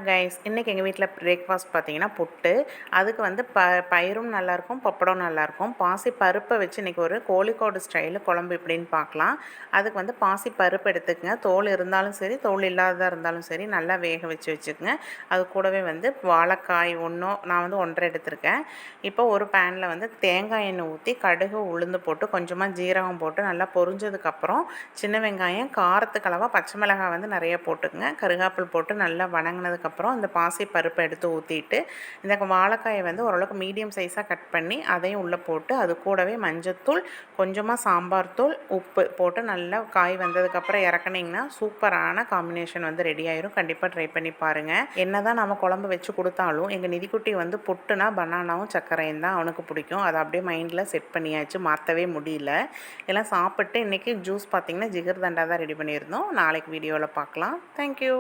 Guys, இன்றைக்கி எங்கள் வீட்டில் பிரேக்ஃபாஸ்ட் பார்த்தீங்கன்னா புட்டு. அதுக்கு வந்து பயிரும் நல்லாயிருக்கும், பப்படம் நல்லாயிருக்கும். பாசி பருப்பை வச்சு இன்றைக்கி ஒரு கோழிக்கோடு ஸ்டைலு குழம்பு எப்படின்னு பார்க்கலாம். அதுக்கு வந்து பாசி பருப்பு எடுத்துக்கங்க. தோல் இருந்தாலும் சரி, தோல் இல்லாததாக இருந்தாலும் சரி, நல்லா வேக வச்சுக்கோங்க. அது கூடவே வந்து வாழைக்காய் நான் வந்து 1.5 எடுத்திருக்கேன். இப்போ ஒரு பேனில் வந்து தேங்காய் எண்ணெய் ஊற்றி கடுகு உளுந்து போட்டு கொஞ்சமாக ஜீரகம் போட்டு நல்லா பொரிஞ்சதுக்கப்புறம் சின்ன வெங்காயம், காரத்துக்கு அளவாக பச்சை மிளகாய் வந்து நிறைய போட்டுக்கங்க. கருகாப்பில் போட்டு நல்லா வணங்கினதுக்கப்புறம் இந்த பாசி பருப்பை எடுத்து ஊற்றிட்டு இந்த வாழைக்காயை வந்து ஓரளவுக்கு மீடியம் சைஸாக கட் பண்ணி அதையும் உள்ளே போட்டு அது கூடவே மஞ்சத்தூள், கொஞ்சமாக சாம்பார் தூள், உப்பு போட்டு நல்லா காய் வந்ததுக்கப்புறம் இறக்குனிங்கன்னா சூப்பரான காம்பினேஷன் வந்து ரெடி ஆயிரும். கண்டிப்பாக ட்ரை பண்ணி பாருங்கள். என்ன தான் நம்ம குழம்பு வச்சு கொடுத்தாலும் எங்கள் நிதிக்குட்டி வந்து புட்டுனா பனானாவும் சர்க்கரையும் தான் அவனுக்கு பிடிக்கும். அதை அப்படியே மைண்டில் செட் பண்ணியாச்சு, மாற்றவே முடியல. எல்லாம் சாப்பிட்டு இன்றைக்கி ஜூஸ் பார்த்திங்கன்னா ஜிகர்தண்டா தான் ரெடி பண்ணியிருந்தோம். நாளைக்கு வீடியோவில் பார்க்கலாம். தேங்க்யூ.